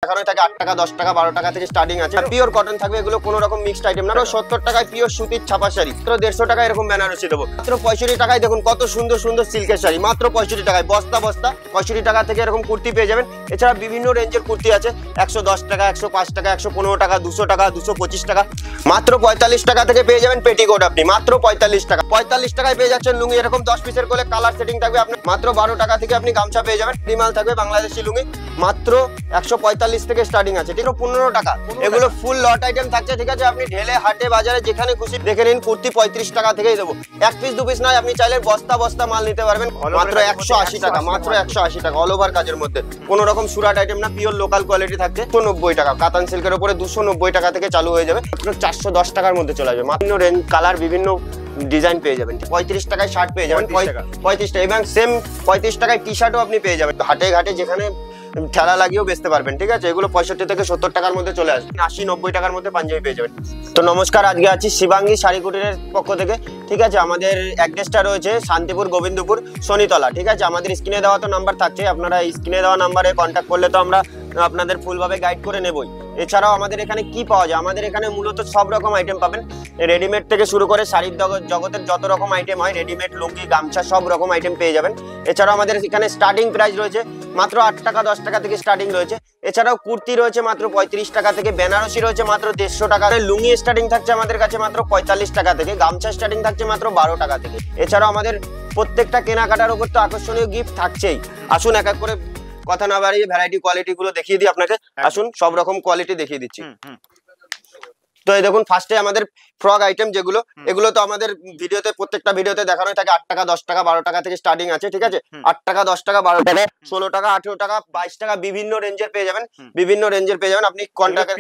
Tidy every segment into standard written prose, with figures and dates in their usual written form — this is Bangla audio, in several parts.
দেখানো থাকে 8 টাকা 10 টাকা 12 টাকা থেকে স্টার্টিং আছে। পিওর কটন থাকবে, এগুলো কোনো রকম মিক্সড আইটেম না। 70 টাকায় পিওর সুতির ছাপা শাড়ি, মাত্র 150 টাকা এরকম বেনারসি দেবো। মাত্র 65 টাকায় দেখুন কত সুন্দর সুন্দর সিল্কের শাড়ি, মাত্র 65 টাকায় বস্তা বস্তা 65 টাকা থেকে এরকম কুর্তি পেয়ে যাবেন। এছাড়া বিভিন্ন রেঞ্জের কুর্তি আছে, 110 টাকা 105 টাকা 115 টাকা 200 টাকা 225 টাকা। মাত্র 45 টাকা থেকে পেয়ে যাবেন পেটিকোট আপনি, মাত্র 45 টাকা। 45 টাকায় পেয়ে যাচ্ছেন লুঙ্গি, এরকম 10 পিসের করে কালার সেটিং থাকবে আপনার। মাত্র 12 টাকা থেকে আপনি গামছা পেয়ে যাবেন। ডিমাল থাকবে বাংলাদেশি লুঙ্গি, মাত্র 145 থেকে স্টার্টিং আছে, ঠিক আছে 15 টাকা। এগুলো ফুল লট আইটেম থাকছে, ঠিক আছে। আপনি ঢেলে হাটে বাজারে যেখানে খুশি দেখে নিন, কুর্তি 35 টাকা থেকেই দেবো। এক পিস দু পিস নয়, আপনি চাইলে বস্তা বস্তা মাল নিতে পারবেন মাত্র 180 টাকা, মাত্র 180 টাকা। অল ওভার কাজের মধ্যে কোনো রকম সুরাট আইটেম না, পিওর লোকাল কোয়ালিটি থাকছে। 290 টাকা কাতান সিল্কের উপরে 290 টাকা থেকে চালু হয়ে যাবে, মাত্র 410 টাকার মধ্যে চলে যাবে। বিভিন্ন রেঞ্জ কালার বিভিন্ন ডিজাইন পেয়ে যাবেন। 35 টাকায় শার্ট পেয়ে যাবেন, 35 টাকা। এবং সেম 35 টাকায় টি শার্টও আপনি পেয়ে যাবেন। হাটে ঘাটে যেখানে ঠেলা লাগিয়েও বেচতে পারবেন, ঠিক আছে। এগুলো 65 থেকে 70 টাকার মধ্যে চলে আসবে। 80-90 টাকার মধ্যে পাঞ্জাবি পেয়ে যাবেন। তো নমস্কার, আজকে আছি শিবাঙ্গী শাড়ি কুটিরের পক্ষ থেকে, ঠিক আছে। আমাদের অ্যাড্রেসটা রয়েছে শান্তিপুর গোবিন্দপুর শনিতলা, ঠিক আছে। আমাদের স্ক্রিনে দেওয়া তো নাম্বার থাকছে, আপনারা স্ক্রিনে দেওয়া নাম্বারে কন্ট্যাক্ট করলে তো আমরা আপনাদের ফুলভাবে গাইড করে নেবই। এছাড়াও আমাদের এখানে কি পাওয়া যায়, আমাদের এখানে মূলত সব রকম আইটেম পাবেন। রেডিমেড থেকে শুরু করে শাড়ির জগতের যত রকম আইটেম হয়, রেডিমেড লুঙ্গি গামছা সব রকম আইটেম পেয়ে যাবেন। এছাড়াও আমাদের এখানে স্টার্টিং প্রাইস রয়েছে মাত্র 8 টাকা 10 টাকা থেকে স্টার্টিং রয়েছে। এছাড়াও কুর্তি রয়েছে মাত্র 35 টাকা থেকে, বেনারসি রয়েছে মাত্র 150 টাকা। লুঙ্গি স্টার্টিং থাকছে আমাদের কাছে মাত্র 45 টাকা থেকে, গামছা স্টার্টিং থাকছে মাত্র 12 টাকা থেকে। এছাড়াও আমাদের প্রত্যেকটা কেনাকাটার উপর তো আকর্ষণীয় গিফট থাকছেই। আসুন এক এক করে কথা না বাড়িয়ে ভ্যারাইটি কোয়ালিটি গুলো দেখিয়ে দিই আপনাকে। আসুন সব রকম কোয়ালিটি দেখিয়ে দিচ্ছি। তো এই দেখুন, ফার্স্টে আমাদের ফ্রক আইটেম যেগুলো, এগুলো তো আমাদের ভিডিওতে প্রত্যেকটা ভিডিওতে দেখানো থাকে 8 টাকা 10 টাকা 12 টাকা থেকে স্টার্টিং আছে, ঠিক আছে। 8 টাকা 10 টাকা 12 টাকা 16 টাকা 18 টাকা 22 টাকা বিভিন্ন রেঞ্জের পেয়ে যাবেন, বিভিন্ন রেঞ্জের পেয়ে যাবেন। আপনি কন্টাক্ট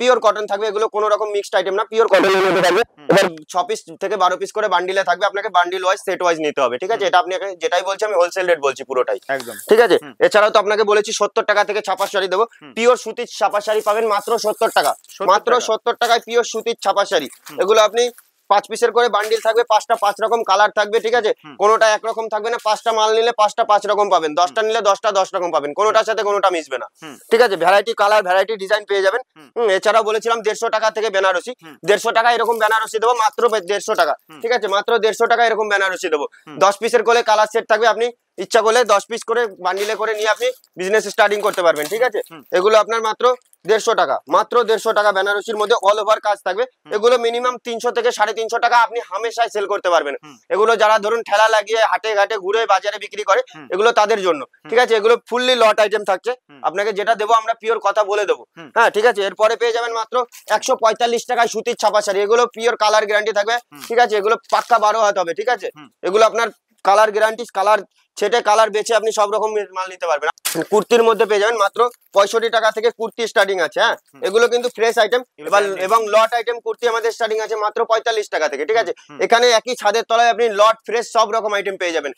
পিওর কটন থাকবে, এগুলো কোনো রকম মিক্সড আইটেম না, পিওর কটন থাকবে। এবার 6 পিস থেকে 12 পিস করে বান্ডিলে থাকবে, আপনাকে বান্ডিল ওয়াইজ সেট ওয়াইজ নিতে হবে, ঠিক আছে। এটা আপনাকে যেটাই বলছি আমি হোলসেল রেট বলছি পুরোটাই, একদম ঠিক আছে। এছাড়াও তো আপনাকে বলেছি 70 টাকা থেকে ছাপা শাড়ি দেবো, পিওর সুতির ছাপা শাড়ি পাবেন মাত্র 70 টাকা, মাত্র 70 টাকায় পিওর সুতির ছাপা শাড়ি। এগুলো আপনি 5 পিসের করে বান্ডিল থাকবে, 5টা 5 রকম কালার থাকবে, ঠিক আছে। কোনোটা একরকম থাকবে না, 5টা মাল নিলে 5টা 5 রকম পাবেন, 10টা নিলে 10টা 10 রকম পাবেন, কোনোটার সাথে কোনোটা মিশবে না, ঠিক আছে। ভ্যারাইটি কালার ভ্যারাইটি ডিজাইন পেয়ে যাবেন। এছাড়াও বলেছিলাম 150 টাকা থেকে বেনারসি, 150 টাকা এরকম বেনারসি দেবো, মাত্র 150 টাকা, ঠিক আছে। মাত্র 150 টাকা এরকম বেনারসি দেবো। 10 পিসের করে কালার সেট থাকবে, আপনি ইচ্ছা করলে 10 পিস করে বান্ডিলে করে নিয়ে আপনি বিজনেস স্টার্টিং করতে পারবেন, ঠিক আছে। এগুলো আপনার মাত্র 150 টাকা, মাত্র 150 টাকা। বেনারসির মধ্যে অল ওভার কাজ থাকবে। এগুলো মিনিমাম 300 থেকে 350 টাকা আপনি হামেশাই সেল করতে পারবেন। এগুলো যারা ধরুন ঠেলা লাগিয়ে হাটে ঘাটে ঘুরে বাজারে বিক্রি করে, এগুলো তাদের জন্য, ঠিক আছে। এগুলো ফুললি লট আইটেম থাকছে, আপনাকে যেটা দেবো আমরা পিওর কথা বলে দেবো, হ্যাঁ ঠিক আছে। এরপরে পেয়ে যাবেন মাত্র 145 টাকায় সুতির ছাপা শাড়ি, এগুলো পিওর কালার গ্যারান্টি থাকবে, ঠিক আছে। এগুলো পাক্কা 12 হাত হবে, ঠিক আছে। এগুলো আপনার কালার গ্যারান্টি, কালার ছেটে কালার বেছে আপনি সব রকম মাল নিতে পারবেন। কুর্তির মধ্যে পেয়ে যাবেন মাত্র 65 টাকা থেকে কুর্তি স্টার্টিং আছে, হ্যাঁ। এগুলো কিন্তু ফ্রেশ আইটেম এবং লট আইটেম কুর্তি আমাদের স্টার্টিং আছে মাত্র 45 টাকা থেকে, ঠিক আছে। এখানে একই ছাদের তলায় আপনি লট ফ্রেশ সব রকম আইটেম পেয়ে যাবেন।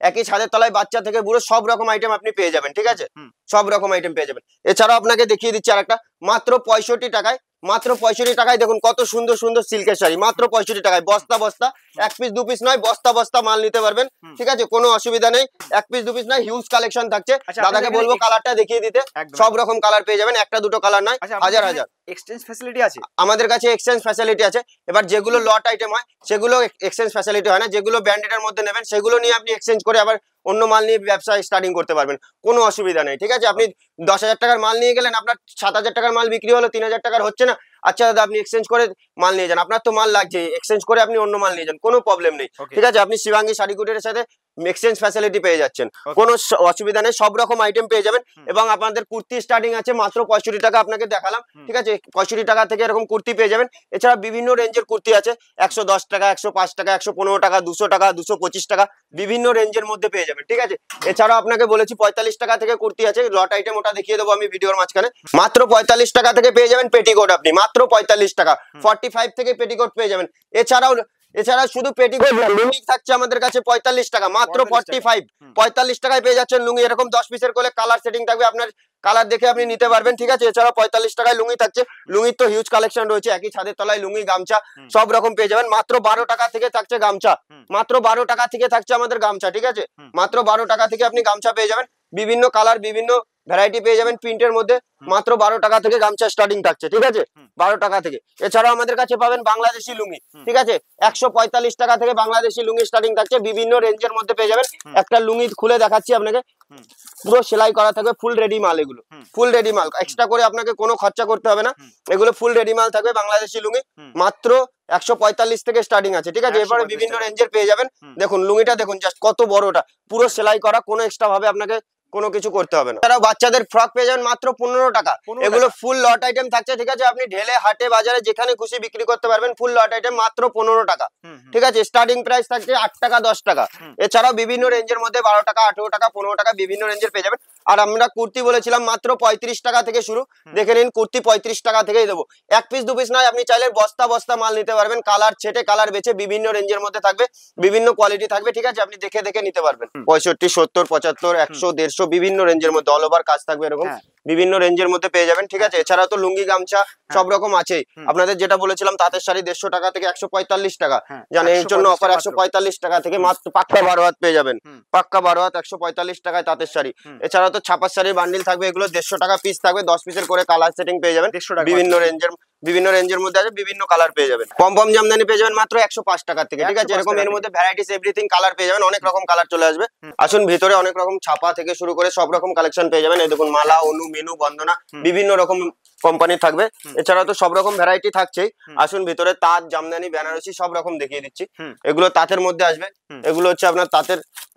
একই ছাদের তলায় বাচ্চা থেকে বুড়ো সব রকম আইটেম আপনি পেয়ে যাবেন, ঠিক আছে। সব রকম আইটেম পেয়ে যাবেন। এছাড়াও আপনাকে দেখিয়ে দিচ্ছি আরেকটা, মাত্র 65 টাকায়, মাত্র 65 টাকায় দেখুন কত সুন্দর সুন্দর সিল্কের শাড়ি, মাত্র 65 টাকায় বস্তা বস্তা, এক পিস দু পিস নয়, বস্তা বস্তা মাল নিতে পারবেন, ঠিক আছে। কোনো অসুবিধা নেই, এক পিস দু পিস নয়, হিউজ কালেকশন থাকছে। দাদাকে বলবো কালারটা দেখিয়ে দিতে, সব রকম কালার পেয়ে যাবেন, একটা দুটো কালার নয়, হাজার হাজার। এক্সচেঞ্জ ফ্যাসিলিটি আছে আমাদের কাছে, এক্সচেঞ্জ ফ্যাসিলিটি আছে। এবার যেগুলো লট আইটেম হয় সেগুলো এক্সচেঞ্জ ফ্যাসিলিটি হয় না, যেগুলো ব্র্যান্ডেডের মধ্যে নেবেন সেগুলো নিয়ে আপনি এক্সচেঞ্জ করে আবার অন্য মাল নিয়ে ব্যবসা স্টার্টিং করতে পারবেন, কোনো অসুবিধা নেই, ঠিক আছে। আপনি 10,000 টাকার মাল নিয়ে গেলেন, আপনার 7,000 টাকার মাল বিক্রি হলো, 3,000 টাকার হচ্ছে না, আচ্ছা দাদা আপনি এক্সচেঞ্জ করে মাল নিয়ে যান, আপনার তো মাল লাগছে, এক্সচেঞ্জ করে আপনি অন্য মাল নিয়ে যান, কোনো প্রবলেম নেই, ঠিক আছে। আপনি শিবাঙ্গী শাড়ি কুটিরের সাথে এক্সচেঞ্জ ফ্যাসিলিটি পেয়ে যাচ্ছেন, কোনো অসুবিধা নেই, সব রকম আইটেম পেয়ে যাবেন। এবং আপনাদের কুর্তি স্টার্টিং আছে মাত্র 65 টাকা, আপনাকে দেখালাম, ঠিক আছে। 65 টাকা থেকে এরকম কুর্তি পেয়ে যাবেন। এছাড়া বিভিন্ন রেঞ্জের কুর্তি আছে, 110 টাকা 105 টাকা 115 টাকা 200 টাকা 225 টাকা, বিভিন্ন রেঞ্জের মধ্যে পেয়ে যাবেন, ঠিক আছে। এছাড়াও আপনাকে বলেছি 45 টাকা থেকে কুর্তি আছে, লট আইটেম, ওটা দেখিয়ে দেবো আমি ভিডিওর মাঝখানে। মাত্র 45 টাকা থেকে পেয়ে যাবেন পেটিকোট আপনি, মাত্র 45 টাকা। 45 থেকে পেটিকোট পেয়ে যাবেন। এছাড়া শুধু পেটিকোট লুঙ্গি থাকছে আমাদের কাছে 45 টাকা, মাত্র 45 টাকায় পেয়ে যাচ্ছেন লুঙ্গি। এরকম 10 পিসের করে কালার সেটিং থাকবে, আপনার কালার দেখে আপনি নিতে পারবেন, ঠিক আছে। এছাড়া 45 টাকায় লুঙ্গি থাকছে, লুঙ্গির তো হিউজ কালেকশন রয়েছে, একই ছাদের তলায় লুঙ্গি গামছা সব রকম পেয়ে যাবেন। মাত্র 12 টাকা থেকে থাকছে গামছা, মাত্র 12 টাকা থেকে থাকছে আমাদের গামছা, ঠিক আছে। মাত্র 12 টাকা থেকে আপনি গামছা পেয়ে যাবেন। বিভিন্ন কালার বিভিন্ন ভ্যারাইটি পেয়ে যাবেন প্রিন্টের মধ্যে মাত্র 12 টাকা থেকে গামছা স্টার্টিং থাকছে, ঠিক আছে 12 টাকা থেকে। এছাড়াও আমাদের কাছে পাবেন বাংলাদেশি লুঙ্গি, ঠিক আছে 145 টাকা থেকে বাংলাদেশি লুঙ্গি স্টার্টিং থাকছে, বিভিন্ন রেঞ্জের মধ্যে পেয়ে যাবেন। একটা লুঙ্গি খুলে দেখাচ্ছি আপনাকে, পুরো সেলাই করা থাকবে, ফুল রেডি মাল, এগুলো ফুল রেডি মাল, এক্সট্রা করে আপনাকে কোনো খরচা করতে হবে না, এগুলো ফুল রেডি মাল থাকবে বাংলাদেশি লুঙ্গি, মাত্র 145 থেকে স্টার্টিং আছে, ঠিক আছে। এরপরে বিভিন্ন রেঞ্জের পেয়ে যাবেন। দেখুন লুঙ্গিটা দেখুন জাস্ট কত বড়টা, পুরো সেলাই করা, কোনো এক্সট্রা ভাবে আপনাকে কোনো কিছু করতে হবে না। তারা বাচ্চাদের ফ্রক পেয়ে যাবেন মাত্র 15 টাকা, এগুলো ফুল লট আইটেম থাকছে, ঠিক আছে। আপনি ঢেলে হাটে বাজারে যেখানে খুশি বিক্রি করতে পারবেন, ফুল লট আইটেম মাত্র 15 টাকা, ঠিক আছে। স্টার্টিং প্রাইস থাকছে 8 টাকা 10 টাকা। এছাড়াও বিভিন্ন রেঞ্জের মধ্যে 12 টাকা 18 টাকা 15 টাকা বিভিন্ন রেঞ্জের পেয়ে যাবেন। আর আমরা কুর্তি বলেছিলাম মাত্র 35 টাকা থেকে শুরু, দেখে নিন কুর্তি 35 টাকা থেকেই দেবো, এক পিস দু পিস নয়, আপনি চাইলে বস্তা বস্তা মাল নিতে পারবেন, কালার ছেটে কালার বেছে বিভিন্ন রেঞ্জের মধ্যে থাকবে, বিভিন্ন কোয়ালিটি থাকবে, ঠিক আছে। আপনি দেখে দেখে নিতে পারবেন। 65 70 75 100 150 বিভিন্ন রেঞ্জের মধ্যে অল ওভার কাজ থাকবে, এরকম বিভিন্ন রেঞ্জের মধ্যে পেয়ে যাবেন, ঠিক আছে। এছাড়াও তো লুঙ্গি গামছা সব রকম আছে। আপনাদের যেটা বলেছিলাম তাঁতের শাড়ি 150 টাকা থেকে 145 টাকা, জানেন এর জন্য অফার 145 টাকা থেকে মাত্র পাক্কা 12 হাত পেয়ে যাবেন, পাক্কা 12 হাত 145 টাকায় তাঁতের শাড়ি। এছাড়াও তো ছাপার শাড়ির বান্ডিল থাকবে, এগুলো 150 টাকা পিস থাকবে, 10 পিসের করে কালার সেটিং পেয়ে যাবেন, বিভিন্ন রেঞ্জের মধ্যে আছে, বিভিন্ন কালার পেয়ে যাবেন। পম জামদানি পেয়ে যাবেন মাত্র 105 টাকা থেকে, ঠিক আছে। এরকম এর মধ্যে ভ্যারাইটিস এভরিথিং কালার পেয়ে যাবেন, অনেক রকম কালার চলে আসবে। আসুন ভিতরে অনেক রকম ছাপা থেকে শুরু করে সব রকম কালেকশন পেয়ে যাবেন। এই দেখুন মালা, অনু, মেনু, বন্দনা বিভিন্ন রকম কোম্পানি থাকবে। এছাড়াও তো সব রকম ভ্যারাইটি থাকছেই। আসুন ভিতরে তাঁত, জামদানি, বেনারসি সব রকম দেখিয়ে দিচ্ছি। এগুলো তাঁতের মধ্যে আসবে, এগুলো হচ্ছে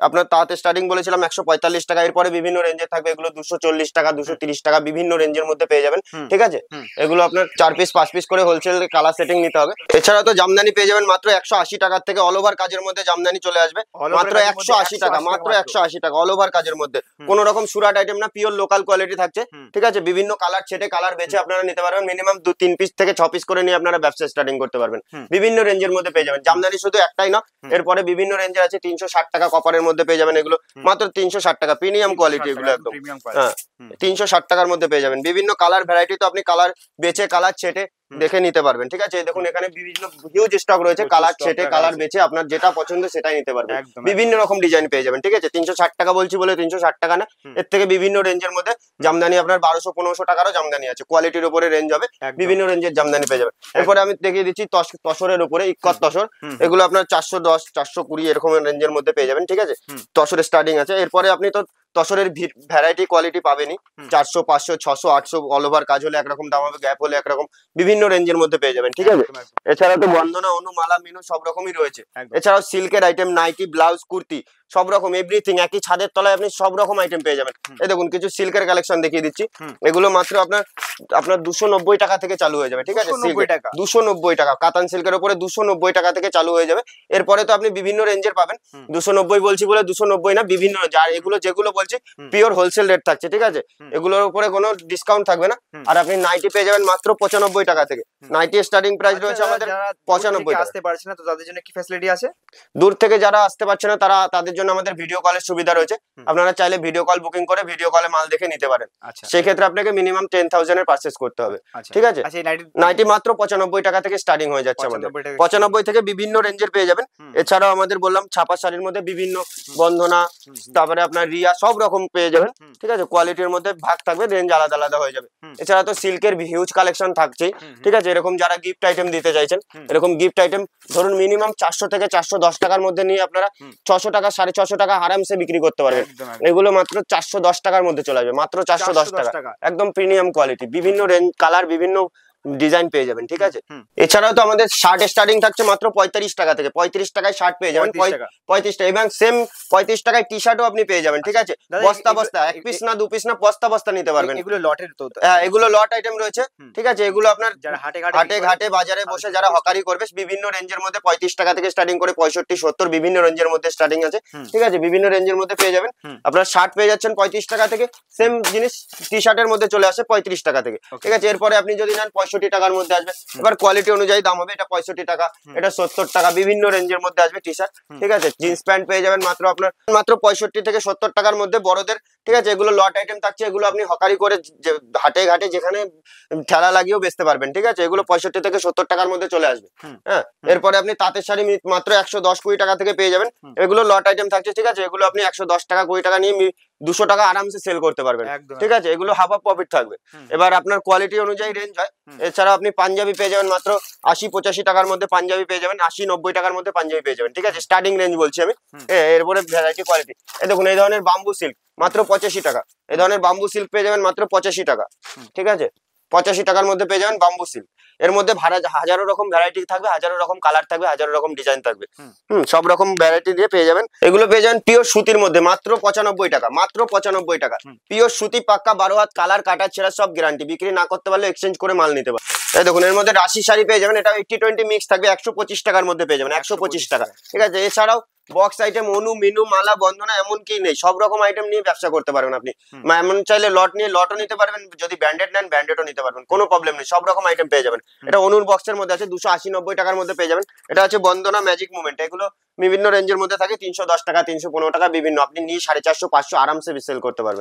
আপনার তাঁতের স্টার্টিং বলেছিলাম 145 টাকা, এরপরে বিভিন্ন রেঞ্জে থাকবে, এগুলো 240 টাকা 230 টাকা বিভিন্ন রেঞ্জের মধ্যে পেয়ে যাবেন, ঠিক আছে। এগুলো আপনার 4 পিস 5 পিস করে হোলসেল কালার সেটিং নিতে হবে। এছাড়া তো জামদানি পেয়ে যাবেন মাত্র 180 টাকার থেকে, অল ওভার কাজের মধ্যে জামদানি চলে আসবে মাত্র 180 টাকা, মাত্র 180 টাকা অল ওভার কাজের মধ্যে, কোন রকম সুরাট আইটেম না, পিওর লোকাল কোয়ালিটি থাকছে, ঠিক আছে। বিভিন্ন কালার ছেটে কালার বেছে আপনারা নিতে পারবেন, মিনিমাম 2-3 পিস থেকে 6 পিস করে নিয়ে আপনারা ব্যবসা স্টার্টিং করতে পারবেন, বিভিন্ন রেঞ্জের মধ্যে পেয়ে যাবেন। জামদানি শুধু একটাই না, এরপরে বিভিন্ন রেঞ্জের আছে, 360 টাকা কপারের মধ্যে পেয়ে যাবেন, এগুলো মাত্র 360 টাকা, প্রিমিয়াম কোয়ালিটি এগুলো একদম, হ্যাঁ 360 টাকার মধ্যে পেয়ে যাবেন। বিভিন্ন কালার ভ্যারাইটি, তো আপনি কালার বেছে কালার ছেটে দেখে নিতে পারবেন, ঠিক আছে। দেখুন এখানে বিভিন্ন হিউজ স্টক রয়েছে, কালার ছেটে কালার বেছে আপনার যেটা পছন্দ সেটাই নিতে পারবেন, বিভিন্ন রকম ডিজাইন পেয়ে যাবেন, ঠিক আছে। 360 টাকা বলছি বলে 360 টাকা না, এর থেকে বিভিন্ন রেঞ্জের মধ্যে জামদানি আপনার 1200-1500 টাকারও জামদানি আছে, কোয়ালিটির উপরে রেঞ্জ হবে, বিভিন্ন রেঞ্জের জামদানি পেয়ে যাবেন। এরপরে আমি দেখিয়ে দিচ্ছি তসরের উপরে ইক্কত তসর, এগুলো আপনার 410 420 এরকম রেঞ্জের মধ্যে পেয়ে যাবেন, ঠিক আছে। তসরের স্টার্টিং আছে। এরপরে আপনি তো তসরের ভ্যারাইটি কোয়ালিটি পাবেনই, 400 500 600 800 অল ওভার কাজ হলে একরকম দাম হবে, গ্যাপ হলে একরকম, বিভিন্ন রেঞ্জের মধ্যে পেয়ে যাবেন, ঠিক আছে। এছাড়া তো বন্দনা, অনু, মালা, মিনু সব রকমই রয়েছে। এছাড়াও সিল্কের আইটেম, নাইটি, ব্লাউজ, কুর্তি সব রকম এভরিথিং, একই ছাদের তলায় আপনি সব রকম আইটেম পেয়ে যাবেন। এই দেখুন কিছু সিল্কের কালেকশন দেখিয়ে দিচ্ছি, এগুলো মাত্র আপনার 290 টাকা থেকে চালু হয়ে যাবে, ঠিক আছে। 290 টাকা কাতান সিল্কের উপরে 290 টাকা থেকে চালু হয়ে যাবে। এরপরে তো আপনি বিভিন্ন রেঞ্জের পাবেন, 290 বলছি বলে 290 না, বিভিন্ন এগুলো যেগুলো বলছি পিওর হোলসেল রেট থাকছে, ঠিক আছে। এগুলোর উপরে কোনো ডিসকাউন্ট থাকবে না। আর আপনি নাইটি পেয়ে যাবেন মাত্র 95 টাকা থেকে, নাইটি স্টার্টিং প্রাইস রয়েছে আমাদের 95 টাকা। আসতে পারছে না তো তাদের জন্য কি ফ্যাসিলিটি আছে? দূর থেকে যারা আসতে পারছে না তাদের জন্য আমাদের ভিডিও কলের সুবিধা রয়েছে, আপনারা চাইলে ভিডিও কল বুকিং করে ভিডিও কলে মাল দেখে নিতে পারেন। সেই ক্ষেত্রে আপনাকে মিনিমাম 10,000 এর পারচেজ করতে হবে, ঠিক আছে। নাইটি মাত্র 95 টাকা থেকে স্টার্টিং হয়ে যাচ্ছে আমাদের, 95 থেকে বিভিন্ন রেঞ্জের পেয়ে যাবেন। এছাড়াও আমাদের বললাম ছাপা শাড়ির মধ্যে বিভিন্ন বন্দনা, তারপরে আপনার রিয়া সব রকম পেয়ে যাবেন, ঠিক আছে। কোয়ালিটির মধ্যে ভাগ থাকবে, রেঞ্জ আলাদা আলাদা হয়ে যাবে। এছাড়া তো সিল্কের হিউজ কালেকশন থাকছেই, ঠিক আছে। এরকম যারা গিফট আইটেম দিতে চাইছেন, এরকম গিফট আইটেম ধরুন মিনিমাম 400 থেকে 410 টাকার মধ্যে নিয়ে আপনারা 600 টাকা 650 টাকা আরামসে বিক্রি করতে পারবেন। এগুলো মাত্র 410 টাকার মধ্যে চলে আসবে, মাত্র 410 টাকা, একদম প্রিমিয়াম কোয়ালিটি, বিভিন্ন রেঞ্জ কালার বিভিন্ন ডিজাইন পেয়ে যাবেন, ঠিক আছে। এছাড়াও তো আমাদের শার্ট স্টার্টিং থাকছে মাত্র 35 টাকা থেকে, 35 টাকায় শার্ট পেয়ে যাবেন, 35 টাকা, এবং সেম 35 টাকায় টি শার্টও আপনি পেয়ে যাবেন, ঠিক আছে। বস্তা বস্তা, এক পিস না দু পিস না, বস্তা বস্তা নিতে পারবেন। এগুলো লটের তো, হ্যাঁ এগুলো লট আইটেম রয়েছে, ঠিক আছে। এগুলো আপনার হাটে ঘাটে বাজারে বসে যারা হকারি করবে, বিভিন্ন রেঞ্জের মধ্যে 35 টাকা থেকে স্টার্টিং করে 65 70 বিভিন্ন রেঞ্জের মধ্যে স্টার্টিং আছে, ঠিক আছে। বিভিন্ন রেঞ্জের মধ্যে পেয়ে যাবেন। আপনার শার্ট পেয়ে যাচ্ছেন 35 টাকা থেকে, সেম জিনিস টি শার্টের মধ্যে চলে আসে 35 টাকা থেকে, ঠিক আছে। এরপরে আপনি যদি নেন 65 টাকার মধ্যে আসবে, এবার কোয়ালিটি অনুযায়ী দাম হবে, এটা 65 টাকা, এটা 70 টাকা, বিভিন্ন রেঞ্জের মধ্যে আসবে টি শার্ট, ঠিক আছে। জিন্স প্যান্ট পেয়ে যাবেন মাত্র 65 থেকে 70 টাকার মধ্যে বড়দের, ঠিক আছে। এগুলো লট আইটেম থাকছে, এগুলো আপনি হকারি করে হাটে ঘাটে যেখানে ঠেলা লাগিয়েও বেচতে পারবেন, ঠিক আছে। এগুলো 65 থেকে 70 টাকার মধ্যে চলে আসবে, হ্যাঁ। এরপরে আপনি তাঁতের শাড়ি মাত্র 110-20 টাকা থেকে পেয়ে যাবেন, এগুলো লট আইটেম থাকছে, ঠিক আছে। এগুলো আপনি 110 টাকা 20 টাকা নিয়ে 200 টাকা আরামসে সেল করতে পারবেন। একদম ঠিক আছে, এগুলো হাফ হাফ প্রফিট থাকবে। এবার আপনার কোয়ালিটি অনুযায়ী রেঞ্জ হয়। এছাড়া আপনি পাঞ্জাবি পেয়ে যাবেন মাত্র 80-85 টাকার মধ্যে, পাঞ্জাবি পেয়ে যাবেন 80-90 টাকার মধ্যে পাঞ্জাবি পেয়ে যাবেন। ঠিক আছে, স্টার্টিং রেঞ্জ বলছি আমি। এরপরে ভ্যারাইটি কোয়ালিটি, এই দেখুন এই ধরনের বাম্বু সিল্ক মাত্র 85 টাকা। এই ধরনের বাম্বু সিল্ক পেয়ে যাবেন মাত্র 85 টাকা। ঠিক আছে, 85 টাকার মধ্যে পেয়ে যাবেন বাম্বু সিল্ক। এর মধ্যে হাজারো রকম ভ্যারাইটি থাকবে, হাজারো রকম কালার থাকবে, হাজারো রকম ডিজাইন থাকবে। সব রকম ভ্যারাইটি দিয়ে পেয়ে যাবেন। এগুলো পেয়ে যাবেন পিওর সুতির মধ্যে মাত্র 95 টাকা, মাত্র 95 টাকা। পিওর সুতি, পাক্কা 12 হাত, কালার কাটা ছেঁড়া সব গ্যারান্টি। বিক্রি না করতে পারলে এক্সচেঞ্জ করে মাল নিতে পারবেন। এই দেখুন এর মধ্যে রাশি শাড়ি পেয়ে যাবেন, এটা 80-20 মিক্স থাকবে, 125 টাকার মধ্যে পেয়ে যাবেন, 125 টাকা। ঠিক আছে, এছাড়াও বক্স আইটেম, অনু, মিনু, মালা, বন্ধনা এমন কি নেই, সব রকম আইটেম নিয়ে ব্যবসা করতে পারবেন আপনি। এমন চাইলে লট নিয়ে লটও নিতে পারবেন, যদি ব্র্যান্ডেড নেন ব্র্যান্ডেডও নিতে পারবেন, কোনো প্রবলেম নেই, সব রকম আইটেম পেয়ে যাবেন। এটা অনুর বক্সের মধ্যে আছে, 280-90 টাকার মধ্যে পেয়ে যাবেন। এটা হচ্ছে বন্দনা ম্যাজিক মুভমেন্ট, এগুলো বিভিন্ন রেঞ্জের মধ্যে থাকে, 310 টাকা, 315 টাকা, বিভিন্ন। আপনি নিয়ে 450-500 আরামসে সেল করতে পারবেন।